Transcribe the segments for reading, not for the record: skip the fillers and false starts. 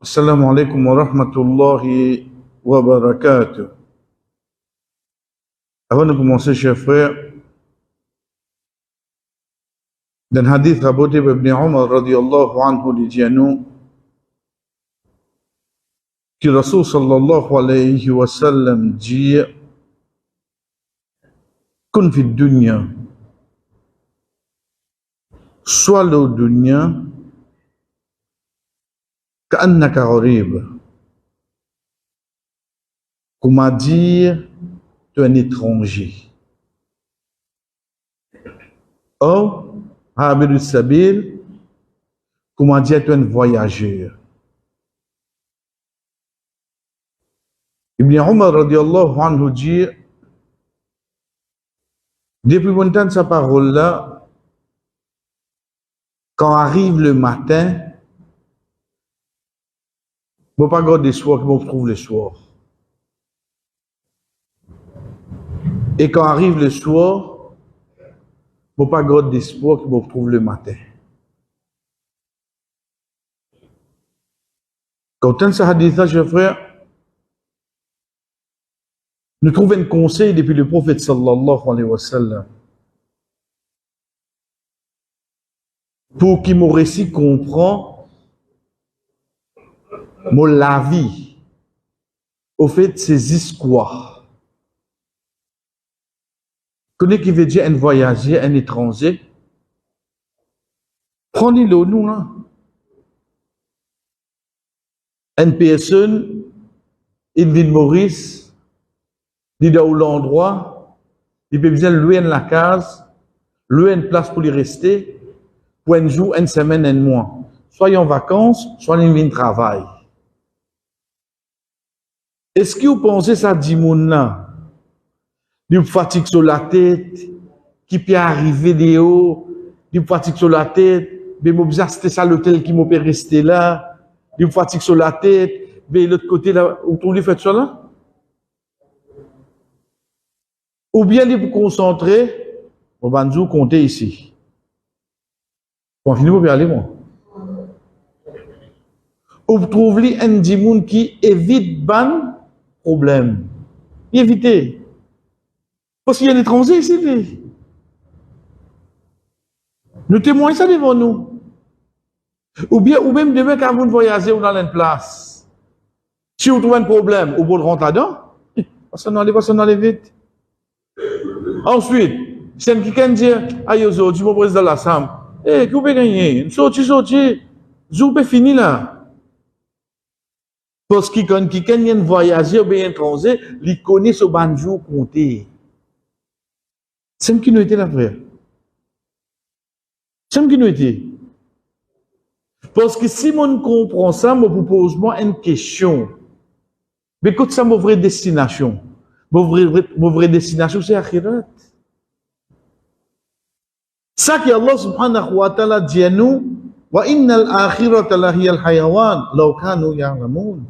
Assalamu alaikum wa rahmatullahi wa barakatuh. Avant de commencer, chers frères, dans le hadith rapporté par Ibn Umar radiyallahu anhu, dit à nous que Rasul sallallahu alayhi wa sallam dit kun fi dunya, sois le dunya ka'annaka gharib, comment dire tu es un étranger. Or, Abir Sabil, comment dire tu es un voyageur. Ibn Umar radiyallahu anhu dit, depuis longtemps sa parole-là, quand arrive le matin, ne pas garder le soir, qu'on trouve le soir. Et quand arrive le soir, ne pas garder d'espoir qu'on trouve le matin. Quand on ça dit ça, chers frères, nous trouvons un conseil depuis le prophète sallallahu alayhi wa sallam pour qu'il me récit comprend la vie au fait ces histoires. Connais qui veut dire un voyageur, un étranger. Prenez-le nous là. Une personne, une ville Maurice, dit dans l'endroit, il peut besoin de louer la case, louer une place pour y rester, pour un jour, une semaine, un mois. Soit en vacances, soit en vie de travail. Est-ce que vous pensez ça dit moun là? Du fatigue sur la tête, qui peut arriver de haut, du fatigue sur la tête, mais moi c'était ça l'hôtel qui m'a resté là, du fatigue sur la tête, mais l'autre côté là, où tu fait ça là? Ou bien il vous concentrer, on va nous compter ici. On finit pour aller moi. Ou vous trouvez un dimoun qui évite ban problème. Évitez. Parce qu'il y a des étrangers ici. Nous témoignons ça devant nous. Ou bien, ou même demain, quand vous voyagez ou dans une place, si vous trouvez un problème, vous pouvez rentrer là-dedans, parce qu'on allait vite. Ensuite, c'est quelqu'un qui dit, aïe, aujourd'hui, mon président de la SAM, eh, que vous pouvez gagner? Sorti, vous pouvez finir là. Parce que quand quelqu'un vient voyager ou bien étranger, il connaît ce banjou compté. C'est ce qui nous était là, frère. C'est ce qui nous était. Parce que si on comprend ça, je vous pose une question. Mais écoute, ça, ma vraie destination. Ma vraie destination, c'est Akhirat. Ça que Allah subhanahu wa ta'ala dit à nous, wa innal akhirata lahiyal hayawan, law kanu ya'lamun.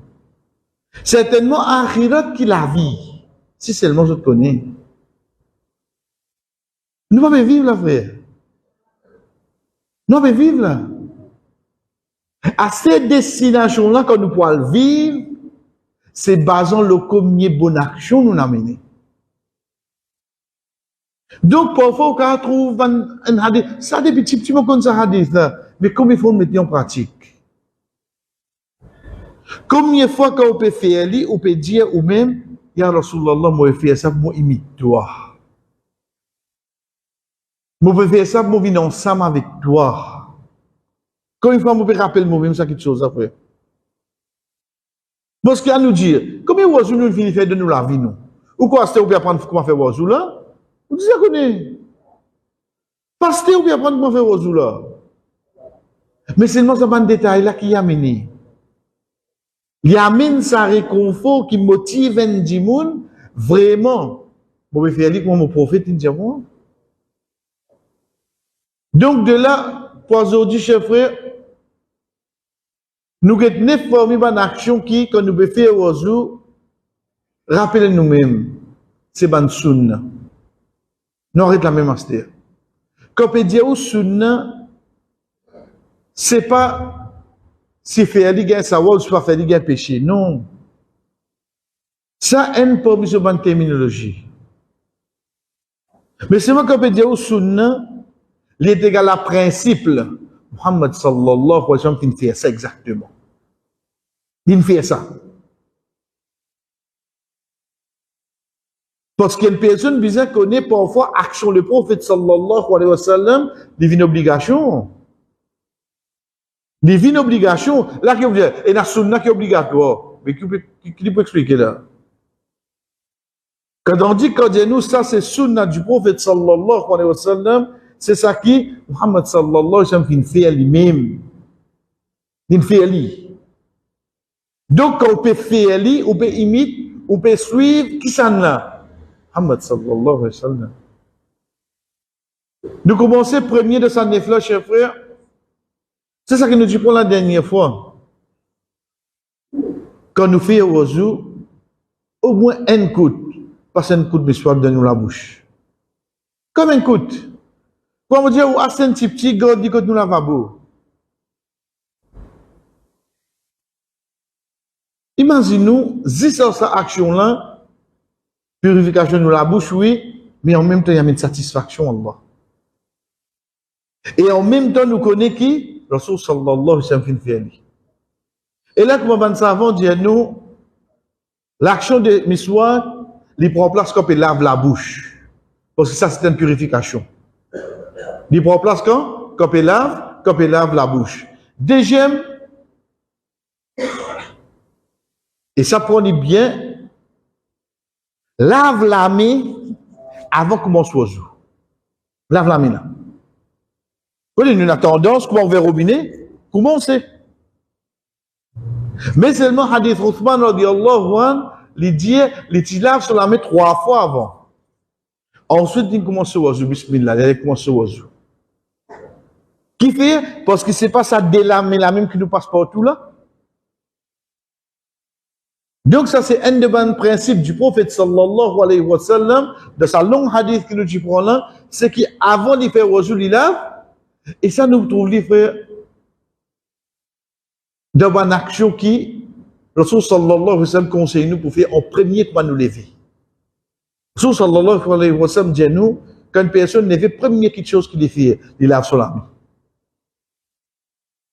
Certainement, Akhirat qui la vie. Si seulement je te connais. Nous allons vivre là, frère. Nous allons vivre là. À cette destination-là, quand nous pouvons vivre, c'est basant le combien de bonnes actions nous amener. Donc, parfois, on trouve un hadith. Ça, des petits mots comme ça, hadith là. Mais combien de fois on met en pratique? Combien de fois quand on peut faire, on peut dire ou même, Ya Rasulallah, moi, je fais ça, moi, imite toi. Moi, je fais ça, moi, je viens ensemble avec toi. Combien de fois, moi, je rappelle moi-même ça, quelque chose après. Parce qu'il y a à nous dire, combien de oiseaux nous finissons faire de nous la vie, nous? Ou quoi, c'est ou bien apprendre comment faire oiseau là? Vous dites, connaissez. Parce que ou bien apprendre comment faire oiseau là? Mais seulement ce bon détail là qui y a mené. Il y a amène sa réconfort qui motive un dimoun vraiment. Bon, je vais faire comme mon prophète, il dit moi. Donc de là, pour aujourd'hui, chers frères, nous avons 9 formes d'action qui, quand nous pouvons faire oiseau, rappelez nous-mêmes, c'est ban sunna. Nous arrêtons la même astère. Quand on peut dire au sunna, c'est pas si faire des gains savoir, soit faire des gains péché. Non. Ça, n'est pas une bonne terminologie. Mais c'est moi qui peux dire au sunna, il est égal à principe. Muhammad sallallahu alayhi wa sallam, il fait ça exactement. Il fait ça. Parce qu'une personne bien connaît parfois action le prophète sallallahu alayhi wa sallam, divine obligation. Divine obligation. Là, qui est et la sunna qui est obligatoire. Mais qui peut expliquer là? Quand on dit que nous, ça c'est sunna du prophète sallallahu alayhi wa sallam, c'est ça qui, Muhammad sallallahu alayhi wa sallam, il fait lui-même. Il fait lui. Donc, quand on peut faire lui, on peut imiter, on peut suivre, qui s'en là? Muhammad sallallahu alayhi wa sallam. Nous commençons premier de sa nefla, chers frères. C'est ça que nous disons la dernière fois. Quand nous faisons au au moins un coup, pas un coup de soif dans nous la bouche. Comme un coup. Pour me dire, ou assez un petit gars dit que nous lavabo. Imaginez-nous, si c'est cette action-là, purification de la bouche, oui, mais en même temps, il y a une satisfaction, Allah. Et en même temps, nous connaissons qui? Rasul sallallahu alayhi wa sallam. Et là, comme on savant dire nous, l'action de miswak, il prend place quand il lave la bouche. Parce que ça, c'est une purification. Il prend place quand il lave la bouche. Deuxième, et ça prend bien, lave la main avant de commencer au jour. Lave la main là. Vous voyez, nous avons tendance, comment on va au robinet, comment on sait? Mais seulement, hadith Uthman radiallahu anhu, il dit, il lave sur la main 3 fois avant. Ensuite, il commence au jour, bismillah, il commence au jour. Qui fait? Parce que c'est pas ça délamer la même qui nous passe partout là. Donc ça c'est un des bons principes du prophète sallallahu alayhi wa sallam, de sa longue hadith que nous dit pour là, c'est qu'avant de faire wudu, il lave, et ça nous trouve les frères de bonne action qui, Rasul sallallahu alayhi wa sallam conseille nous pour faire en premier pour nous lever. Rasul sallallahu alayhi wa sallam dit nous, quand une personne lève, première chose qu'il fait, il lave sur la main.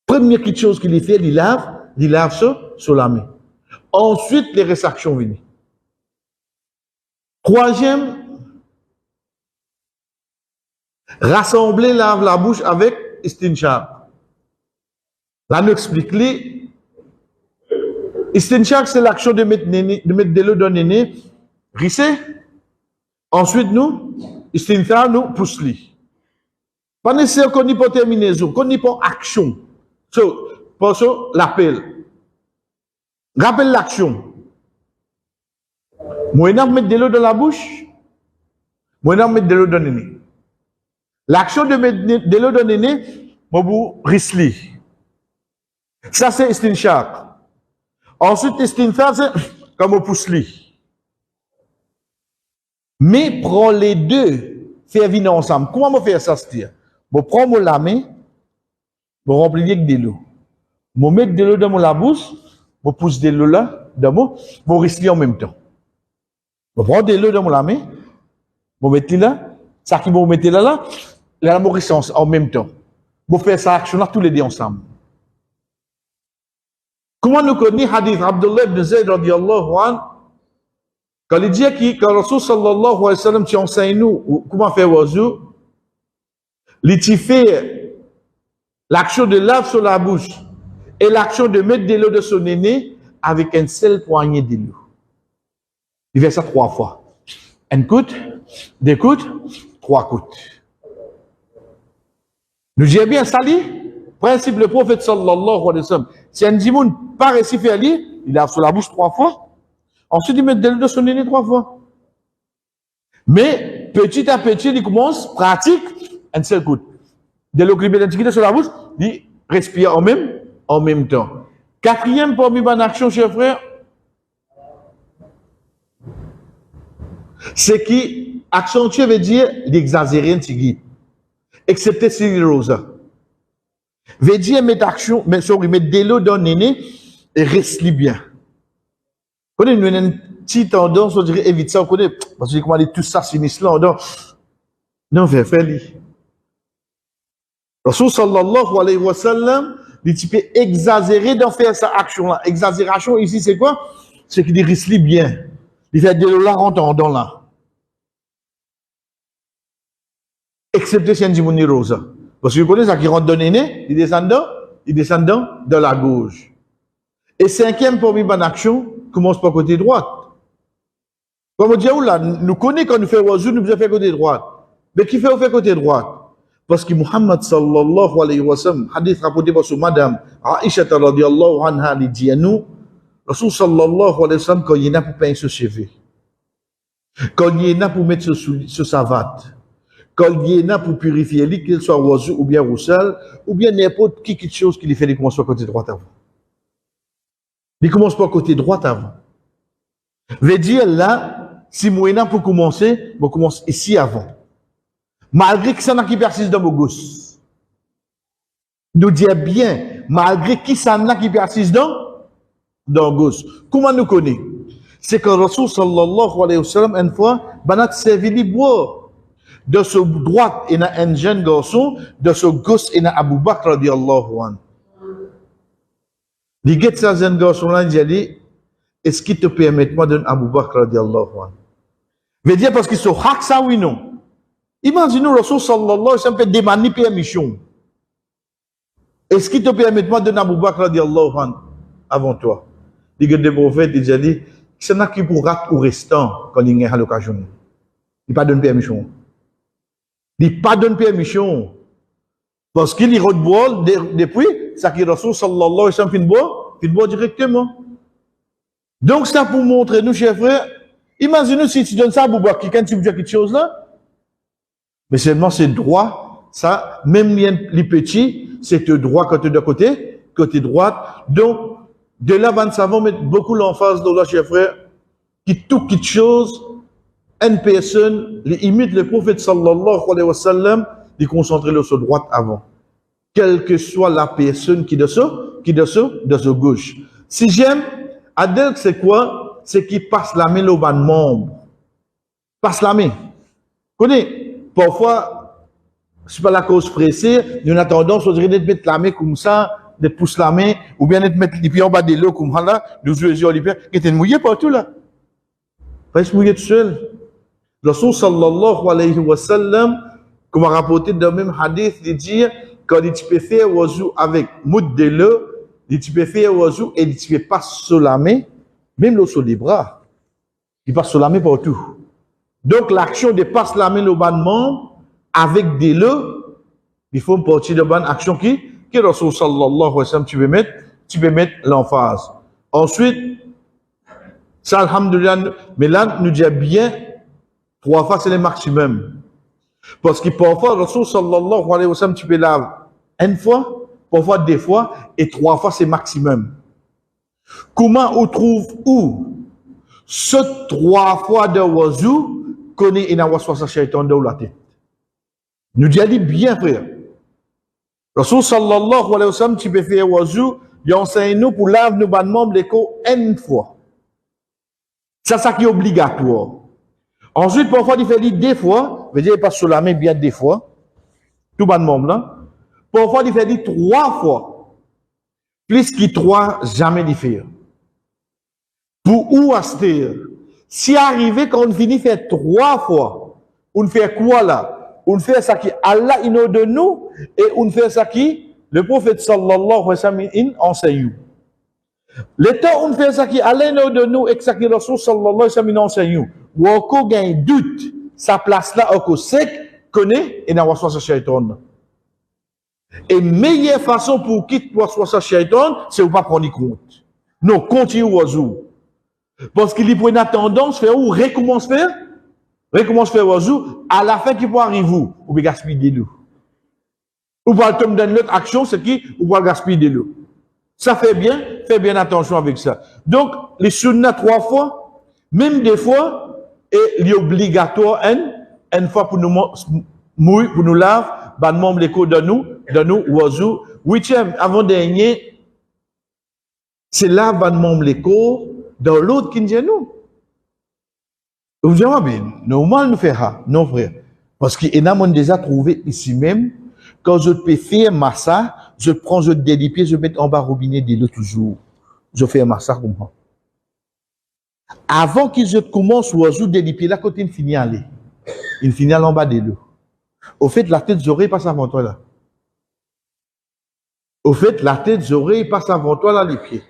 Première chose qu'il fait, il lave sur la main. Ensuite, les restes actions viennent. Troisième, rassembler lave la bouche avec istinshaq. Là, nous expliquons. Istinshaq, c'est l'action de mettre de l'eau dans le nez, risser. Ensuite, nous, istinthar, nous pousse-li. Pas nécessaire qu'on n'y pas terminaison, qu'on n'y pas action. Pour ça, l'appel. Rappelle l'action. Moi, je mettre de l'eau dans la bouche. Moi, je mettre de l'eau dans le nez. L'action de mettre de l'eau dans le nez, je vous risli. Ça, c'est istinshaq. Ensuite, istinthar, c'est comme on pousse li. Mais prends les deux, faire venir ensemble. Comment on fait ça, c'est-à-dire? Je prends mon main, je remplis avec de l'eau. Je mets de l'eau dans la bouche. Je pousse de l'eau là, d'abord, je risque en même temps. Je prends de l'eau dans la main, je mets là, ça qui vous mettez là, je risque en même temps. Je fais ça action là, tous les deux ensemble. Comment nous connaissons hadith Abdullah ibn Zayd radiallahu anhu, quand il dit que Rasul sallallahu alayhi wa sallam tu enseigne nous comment faire wudu, il fait l'action de lave sur la bouche et l'action de mettre de l'eau de son nez avec un seul poignet de l'eau. Il fait ça 3 fois. Un coup, 2 coups, 3 coups. Nous disons bien ça, principe le prophète sallallahu alayhi wa sallam. Si un dimoun pas réussi à faire il lave sur la bouche 3 fois. Ensuite, il met de l'eau de son nez 3 fois. Mais petit à petit, il commence, pratique, un seul coup. De l'eau qui est sur la bouche, il respire en même temps. Quatrième parmi bonne action, chers frères, c'est qui accentuer veut dire l'exagérer un petit excepté si il rosa. Veut dire mettre action, mais sorry, mettre de l'eau dans le néné et reste bien. Vous connaissez une petite tendance, on dirait évite ça, on connaît, parce que comment aller tout ça finisse là, non, faire lui. Rasul sallallahu alayhi wa sallam, il type exagéré d'en faire sa action-là. Exagération ici, c'est quoi? C'est qu'il risque bien. Il fait de l'eau entendant là. Excepté si on dit rose. Parce que vous connaissez ça qui rentre dans le nez, il descend de la gauche. Et cinquième pour une action, commence par côté droite. Comme on dit là, nous connaissons quand nous faisons wazou, nous faisons faire côté droite. Mais qui fait côté droite? Parce que Muhammad sallallahu alayhi wa sallam, hadith rapporté par madame Aisha radiyallahu anha, il dit à nous, Rasul sallallahu alayhi wa sallam, quand il y en a pour peindre ce cheveu, quand il y en a pour mettre ce savate, quand il y en a pour purifier lui, qu'il soit oiseau ou bien roussel, ou bien n'importe qui quelque chose qui lui fait, il commence par côté droit avant. Il commence par côté droit avant. Veut dire là, si moi pour commencer, je commence ici avant. Malgré que ça n'a qui persiste dans mon gauche. Nous dire bien, malgré que ça n'a qui persiste dans gauche. Comment nous connaît? C'est que Rasul sallallahu alayhi wa sallam, une fois, banat servi li boire. De ce droite, il y a un jeune garçon, de ce gauche, il y a Abu Bakr radiallahu anhu. Il dit, ce jeune garçon-là, il dit, est-ce qu'il te permet de donner Abu Bakr radiallahu anhu? Veut dire parce qu'il se hack ça, oui, non. Imaginez, Rasul sallallahu alayhi wa sallam fait demander permission. Est-ce qu'il te permet de donner Abu Bakr radiallahu anhu avant toi? Il dit, le prophète, il dit, c'est là qui pourra ou restant quand il y a l'occasion. Il pas donne permission. Il pas donne permission. Parce qu'il y a de boire depuis, ça qui est Rasul sallallahu alayhi wa sallam fin boire directement. Donc, ça pour montrer nous, chers frères, imaginez si tu donnes ça à Abu Bakr, quand tu veux dire quelque chose là, mais seulement c'est droit, ça, même les petits, c'est droit côté de côté droite. Donc, de là, nous savons mettre beaucoup l'emphase dans là, chers frères, qui tout quelque chose, une personne, il imite le prophète sallallahu alayhi wa sallam, il concentre sur droite avant. Quelle que soit la personne qui de ce gauche. Si j'aime, Adel, c'est quoi? C'est qui passe la main au bas de membre. Passe la main. Connais, parfois, c'est pas la cause pressée, nous avons tendance à mettre la main comme ça, de pousser la main, ou bien de mettre les pieds en bas de l'eau comme ça, nous yeux les pieds, qui étaient mouillés partout là. Pas se mouiller tout seul. Rasul sallallahu alayhi wa sallam, comme rapporté dans le même hadith, il dit, quand tu peux faire oiseau avec mout de l'eau, tu peux faire oiseau et tu peux pas sur la main, même l'eau sur les bras. Il passe sur la main partout. Donc l'action de passer la main au bas de membre avec de l'eau, il faut une partie de bonne action qui Rasul sallallahu alayhi wa sallam, tu peux mettre l'emphase. Ensuite, ça, alhamdoulilah, mais là, nous dit bien, 3 fois, c'est le maximum. Parce que parfois, Rasul sallallahu alayhi wa sallam, tu peux laver une fois, parfois 2 fois, et 3 fois, c'est maximum. Comment on trouve où ce 3 fois de wazou connaît une awaswasa shaitan dans la tête? Nous dit bien, frère. Rasul sallallahu alayhi wa sallam, tu peux faire wazou, il enseigne nous pour laver nos ban membres l'écho une fois. C'est ça qui est obligatoire. Ensuite, parfois, il fait 2 fois, veut dire, il passe sur la main bien 2 fois, tout ban membre là. Parfois, il fait 3 fois. Plus que 3, jamais il fait. Pour où acheter? Si arrivé quand on finit faire 3 fois, on fait quoi là? On fait ça qui Allah il nous de nous et on fait ça qui le prophète sallallahu alayhi wa sallam enseigne. Le temps on fait ça qui Allah nous de nous et que ça qui Rasul sallallahu alayhi wa sallam enseigne. Ou encore gagne doute, sa place là encore sec, connaît et n'a pas soit shaitan. Et meilleure façon pour quitter soit sa shaitan, c'est de pas prendre compte. Non, continue oiseau. Parce qu'il y a une tendance faire ou recommence faire oiseau, à la fin qui peut arriver, ou bien gaspiller de l'eau. Ou bien tomber dans l'autre action, c'est qui, ou bien gaspiller de l'eau. Ça fait bien attention avec ça. Donc, les sunnah 3 fois, même 2 fois, et il est obligatoire une fois pour nous mouiller, pour nous laver, ban membre les codes de nous, dans nous, oiseaux. Huitième, avant-dernier, c'est l'avènement l'écho dans l'autre qui nous nous. Vous dites, bien, normal nous faire ça, non frère. Parce qu'il y a déjà trouvé ici même, quand je peux faire massa, je prends, je délipier, je mets en bas robinet de l'eau toujours. Je fais un massa comme ça. Avant qu'il je commence, oiseau délipier là, quand il finit à aller. Il finit en bas de l'eau. Au fait, la tête des oreilles passe avant toi là. Au fait, la tête des oreilles passe avant toi là, les pieds.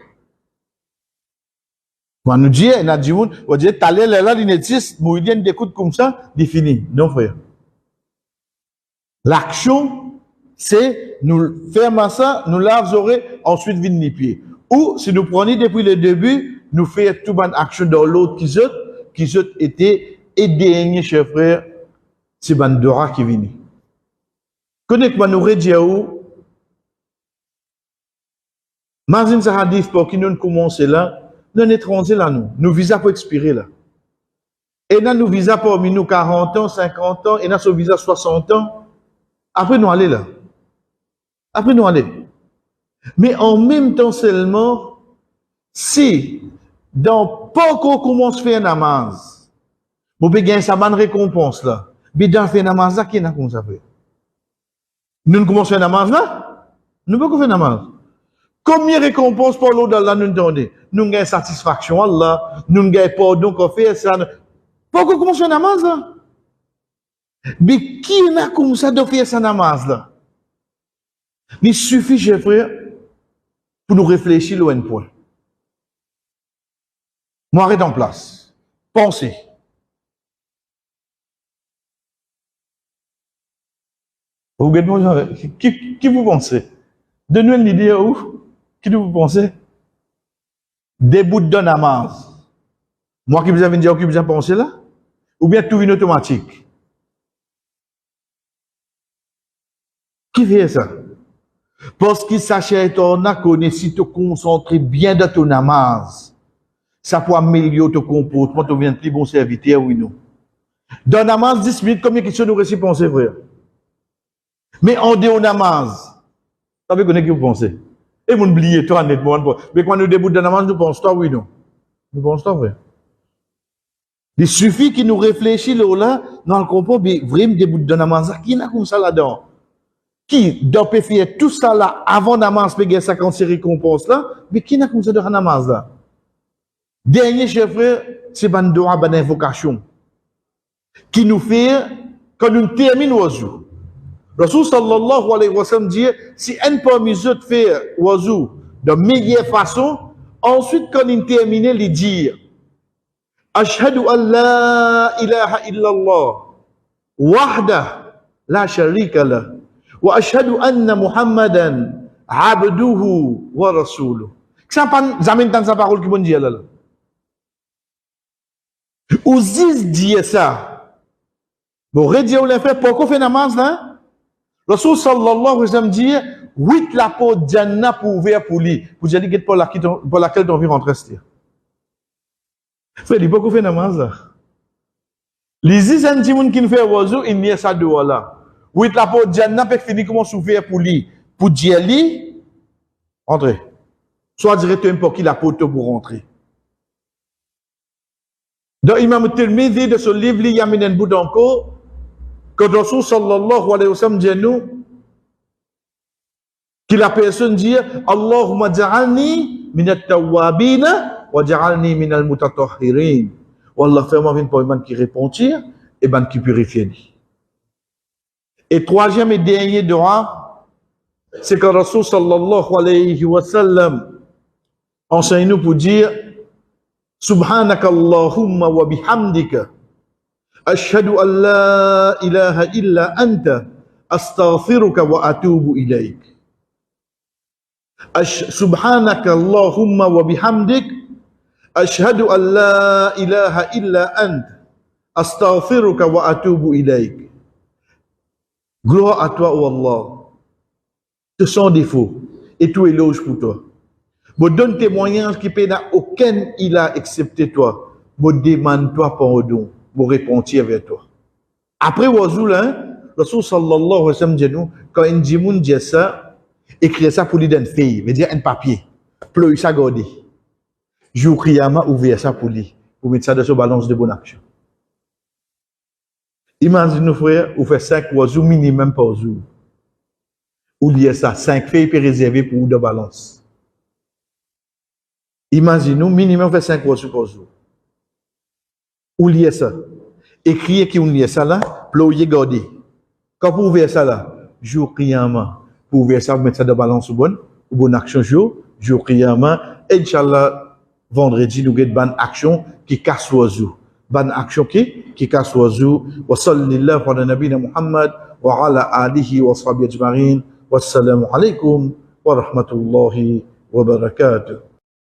On nous dit, on a dit, on dit, t'as l'air là, l'inétis, moïdien d'écoute comme ça, il finit. Non, frère. L'action, c'est nous faire ça, nous lave les oreilles, ensuite venir les pieds. Ou, si nous prenons depuis le début, nous faisons toute bonne action dans l'autre qui était, et dernier, chers frères, c'est Bandora qui vient. Connaissez-moi, nous redisons, Mazin Sahadif, pour qui nous commençons là, nous sommes étrangers là, nous visa pour expirer là. Et nous visa pour nous 40 ans, 50 ans, et nous sommes visa 60 ans. Après nous aller là. Après nous aller. Mais en même temps seulement, si dans pas qu'on commence à faire namaz, vous pouvez gagner sa bonne récompense là. Mais dans faire namaz là, qui est comme ça fait? Nous commençons à faire namaz là? Nous pouvons faire namaz. Combien de récompenses pour l'autre là nous donnons? Nous gagnons satisfaction Allah, nous gagnons pardon qu'on fait ça. Pourquoi commencer à faire namaz là? Mais qui n'a comme ça de faire sa namaz là? Il suffit, chers frères, pour nous réfléchir loin de point. Moi, arrête en place. Pensez. Vous qui vous pensez? Donnez une idée où? Qui vous pensez? Des bouts de namaz. Moi qui vous avez dit, qui vous avez pensé là? Ou bien tout vient automatique? Qui fait ça? Parce qu'il s'achète on a connaît si tu concentres bien dans ton namaz. Ça peut améliorer ton comportement, tu viens plus bon serviteur, oui, non. Dans namaz, 10 minutes, combien de questions nous réussissons penser, frère? Mais en dehors namaz, ça veut connaître qui vous pensez? Et vous oubliez, toi, honnêtement. Mais quand nous débutons dans namaz, nous pensons, toi, oui, non. Nous pensons, toi, frère. Il suffit qu'il nous réfléchisse là, dans le compo, mais vraiment début de namaz, qui n'a comme ça là-dedans? Qui doit faire tout ça là avant namaz, payer 56 récompenses là, mais qui n'a comme ça de namaz là? Dernier chef frère, c'est Bandoa, ban invocation. Qui nous fait, quand nous terminons oiseau. Rasul sallallahu alayhi wa sallam dit, si un parmi eux fait oiseau de meilleure façon, ensuite quand il termine, il dit, Ashhadu an la ilaha illallah, wahda, la sharika lah. Wa ashhadu anna Muhammadan abduhu wa rasuluh. Ça pas jamais dans sa parole qui bon dire là. Ou zis dit ça. Bon redire ou l'a fait pourquoi fait namaz là? Rasul sallallahu alayhi wa sallam dit 8 la porte Jannah pour ouvrir pour lui. Pour dire que pour laquelle tu envie rentrer c'est. Fait dit pourquoi fait namaz là? Les zis antimoun qui fait oiseau il n'y a ça de là. Oui, la porte Jannah peut finir comment s'ouvrir pour lui. Pour dire lui, entrez. Soit directement pour qui la porte pour rentrer. Dans Imam Tirmidhi de ce livre, il y a un bout encore, quand Rasul sallallahu alayhi wa sallam dit nous, que la personne dit, Allahumma ja'alni min at-tawwabina wa ja'alni min al-mutatahhirin. Wallah, fais-moi une pour qui répondit et ben qui purifie. Et troisième et dernier dua, c'est que Rasul sallallahu alayhi wa sallam enseigne nous pour dire Subhanaka Allahumma wa bihamdika ashhadu an la ilaha illa anta astaghfiruka wa atubu ilayk. Subhanaka Allahumma wa bihamdik ashhadu an la ilaha illa anta astaghfiruka wa atubu ilayk. Gloire à toi, oh Allah, de sans défaut, et tout éloge pour toi. Me donne témoignage qui peut n'a aucun il a accepté toi. Me demande toi pardon, me repentir vers toi. Après Wazou là, Rasul sallallahu alayhi wa sallam dit nous, quand un djimoun dit ça, écrire ça pour lui donner une feuille, veut dire un papier, pleurer ça garder. Jour Kiyama, ouvrir ça pour lui, pour mettre ça dans sa balance de bonne action. Imagine nous frère, ou fait 5 oiseaux minimum par jour. Ou lier ça, 5 feuilles pour réserver pour de balance. Imagine nous, minimum fait 5 oiseaux par jour. Ou lier ça. Écrire qui ou lier ça là, pleurer garder. Quand vous ouvrez ça là, jour Kiyama, pour ouvrir ça, vous mettre ça de balance ou bonne action jour Kiyama, Inch'Allah, vendredi, nous avons une bonne action qui casse l'oiseau. Bonne action qui casse l'oiseau. Wa sallallahu ala nabina Muhammad wa ala alihi wa sahbihi ajma'in. Wassalamu alaikum wa rahmatullahi wa barakatuh.